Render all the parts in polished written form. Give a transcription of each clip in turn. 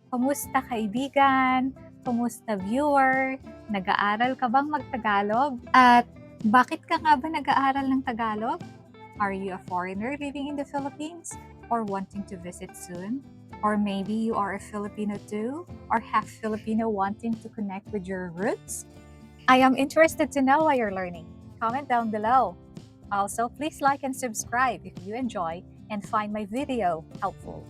Kumusta kaibigan? Kumusta viewer? Nag-aaral ka bang mag-Tagalog? At bakit ka nga ba nag-aaral ng Tagalog? Are you a foreigner living in the Philippines or wanting to visit soon? Or maybe you are a Filipino too, or half Filipino wanting to connect with your roots? I am interested to know what you're learning. Comment down below. Also, please like and subscribe if you enjoy and find my video helpful.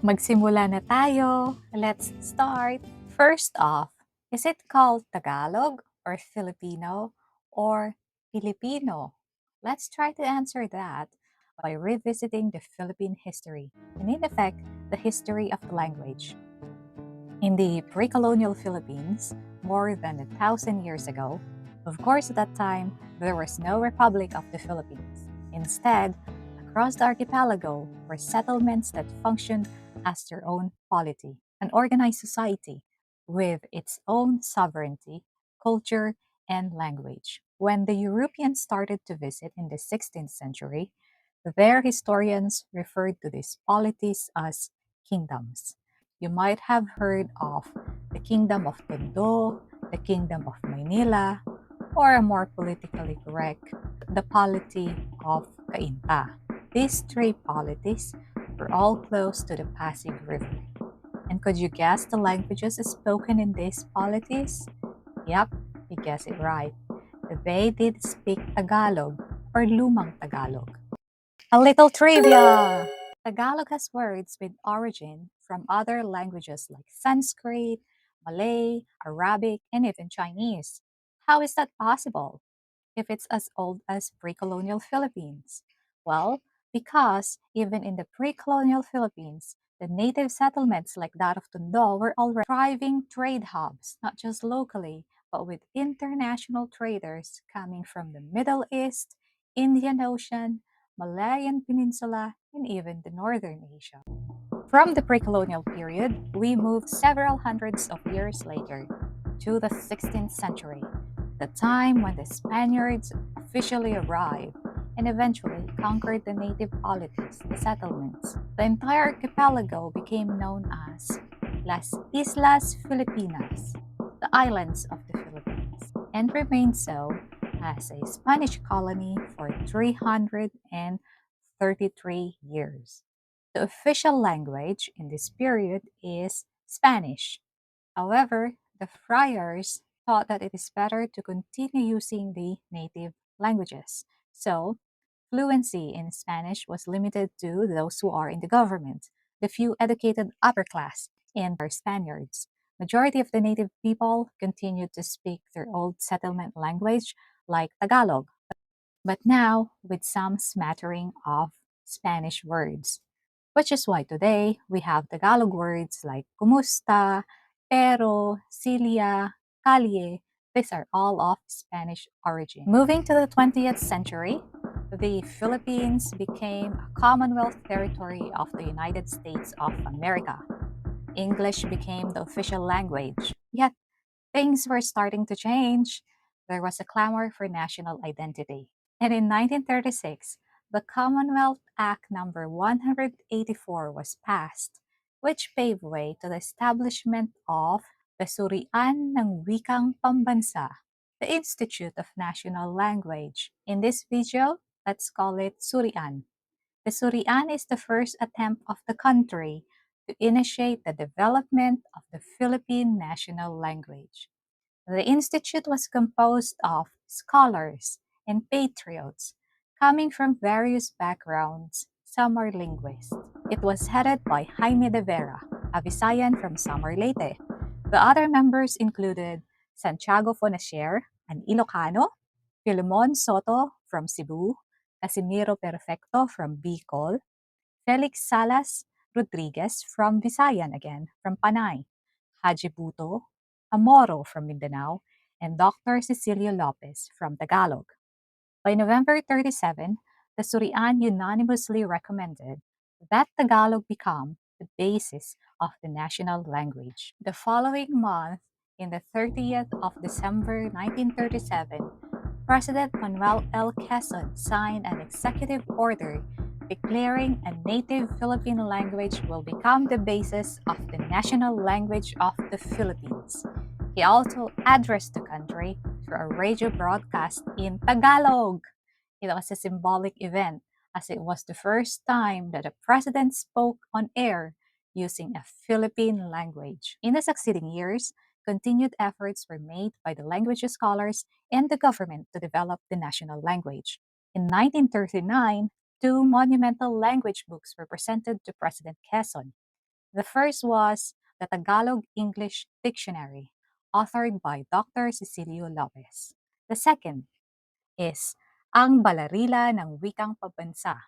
Magsimula na tayo. Let's start. First off, is it called Tagalog or Filipino or Pilipino? Let's try to answer that by revisiting the Philippine history and in effect, the history of the language. In the Precolonial Philippines, more than 1,000 years ago, of course at that time, there was no Republic of the Philippines. Instead, across the archipelago were settlements that functioned as their own polity, an organized society with its own sovereignty, culture, and language. When the Europeans started to visit in the 16th century, their historians referred to these polities as kingdoms. You might have heard of the Kingdom of Tondo, the Kingdom of Maynila, or a more politically correct, the polity of Cainta. These three polities were all close to the Pasig River. And could you guess the languages spoken in these polities? Yep, you guessed it right. They did speak Tagalog or Lumang Tagalog. A little trivia! Tagalog has words with origin from other languages like Sanskrit, Malay, Arabic, and even Chinese. How is that possible if it's as old as pre-colonial Philippines? Well, because even in the pre-colonial Philippines, the native settlements like that of Tondo were already thriving trade hubs, not just locally, but with international traders coming from the Middle East, Indian Ocean, Malayan Peninsula, and even the Northern Asia. From the pre-colonial period, we moved several hundreds of years later to the 16th century, the time when the Spaniards officially arrived and eventually conquered the native polities, the settlements. The entire archipelago became known as Las Islas Filipinas, the islands of the Philippines, and remained so as a Spanish colony for 333 years. The official language in this period is Spanish. However, the friars thought that it is better to continue using the native languages. So, fluency in Spanish was limited to those who are in the government, the few educated upper class, and our Spaniards. Majority of the native people continued to speak their old settlement language like Tagalog, but now with some smattering of Spanish words. Which is why today we have Tagalog words like kumusta, pero, silia, kalye. These are all of Spanish origin. Moving to the 20th century, the Philippines became a Commonwealth territory of the United States of America. English became the official language. Yet things were starting to change. There was a clamor for national identity. And in 1936, the Commonwealth Act number 184 was passed, which paved way to the establishment of the Surian ng Wikang Pambansa, the Institute of National Language. In this video, let's call it Surian. The Surian is the first attempt of the country to initiate the development of the Philippine national language. The institute was composed of scholars and patriots coming from various backgrounds. Some are linguists. It was headed by Jaime de Vera, a Visayan from Samar Leyte. The other members included Santiago Fonacier, an Ilocano, Filemon Soto from Cebu, Casimiro Perfecto from Bicol, Felix Salas Rodriguez from Visayan again, from Panay, Haji Buto, Amoro from Mindanao, and Dr. Cecilio Lopez from Tagalog. By November 37, the Surian unanimously recommended that Tagalog become the basis of the national language. The following month, in the 30th of December 1937, President Manuel L. Quezon signed an executive order declaring a native Filipino language will become the basis of the national language of the Philippines. He also addressed the country through a radio broadcast in Tagalog. It was a symbolic event as it was the first time that a president spoke on air using a Philippine language. In the succeeding years, continued efforts were made by the language scholars and the government to develop the national language. In 1939, two monumental language books were presented to President Quezon. The first was the Tagalog English Dictionary, authored by Dr. Cecilio Lopez. The second is Ang Balarila ng Wikang Pambansa,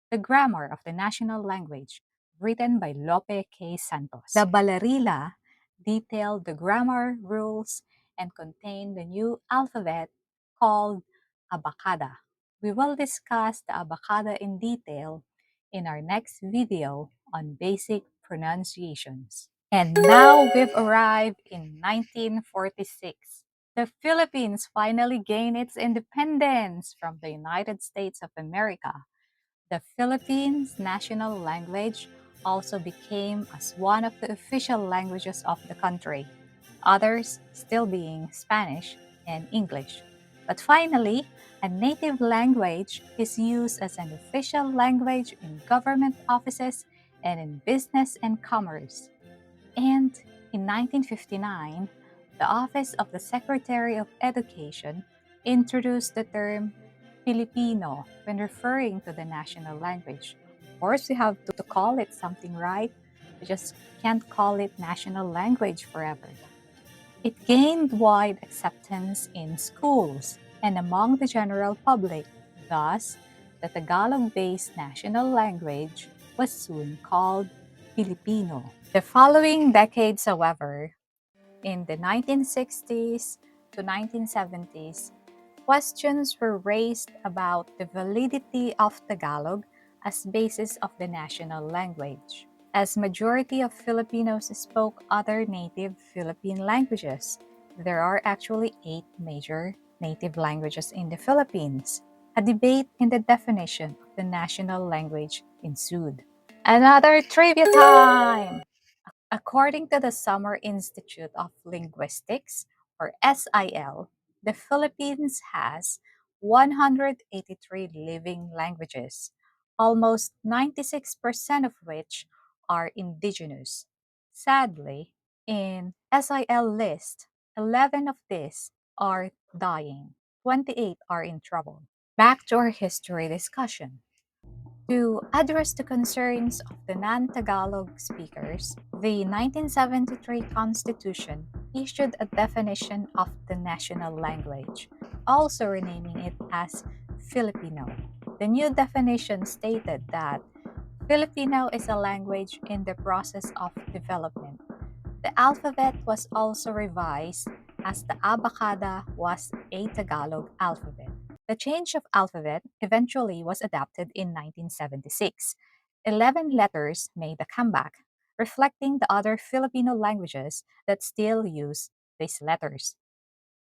the Grammar of the National Language, written by Lope K. Santos. The Balarila detailed the grammar rules and contained the new alphabet called Abacada. We will discuss the Abacada in detail in our next video on basic pronunciations. And now we've arrived in 1946. The Philippines finally gained its independence from the United States of America. The Philippines' national language also became as one of the official languages of the country, others still being Spanish and English. But finally, a native language is used as an official language in government offices and in business and commerce. And in 1959, the Office of the Secretary of Education introduced the term Filipino when referring to the national language. Of course, we have to call it something, right? We just can't call it national language forever. It gained wide acceptance in schools and among the general public. Thus, the Tagalog-based national language was soon called Filipino. The following decades, however, in the 1960s to 1970s, questions were raised about the validity of Tagalog as basis of the national language, as majority of Filipinos spoke other native Philippine languages. There are actually 8 major native languages in the Philippines. A debate in the definition of the national language ensued. Another trivia time! According to the Summer Institute of Linguistics, or SIL, the Philippines has 183 living languages, almost 96% of which are indigenous. Sadly, in SIL list, 11 of these are dying, 28 are in trouble. Back to our history discussion. To address the concerns of the non-Tagalog speakers, the 1973 Constitution issued a definition of the national language, also renaming it as Filipino. The new definition stated that Filipino is a language in the process of development. The alphabet was also revised as the Abacada was a Tagalog alphabet. The change of alphabet eventually was adopted in 1976. 11 letters made a comeback, reflecting the other Filipino languages that still use these letters.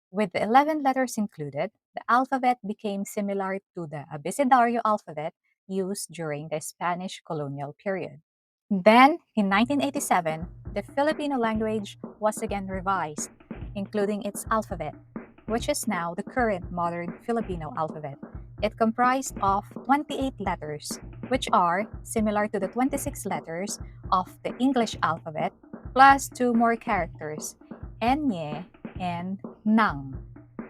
With the 11 letters included, the alphabet became similar to the abecedario alphabet used during the Spanish colonial period. Then, in 1987, the Filipino language was again revised, including its alphabet, which is now the current modern Filipino alphabet. It comprised of 28 letters, which are similar to the 26 letters of the English alphabet, plus 2 more characters, Enye and Nang.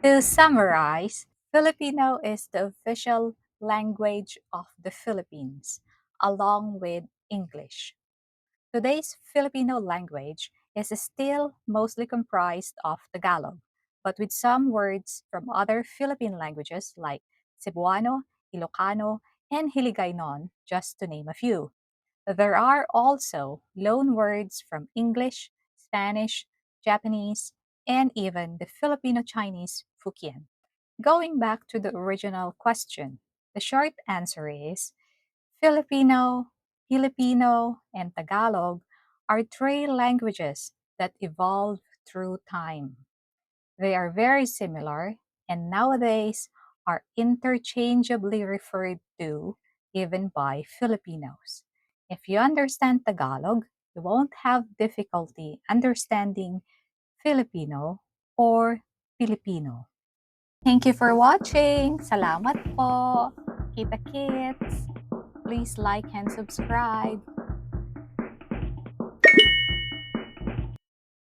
To summarize, Filipino is the official language of the Philippines, along with English. Today's Filipino language is still mostly comprised of Tagalog, but with some words from other Philippine languages like Cebuano, Ilocano, and Hiligaynon, just to name a few. There are also loan words from English, Spanish, Japanese, and even the Filipino-Chinese Fukien. Going back to the original question, the short answer is Filipino, Filipino, and Tagalog are 3 languages that evolved through time. They are very similar and nowadays are interchangeably referred to even by Filipinos. If you understand Tagalog, you won't have difficulty understanding Filipino or Pilipino. Thank you for watching. Salamat po. Kita kits. Please like and subscribe.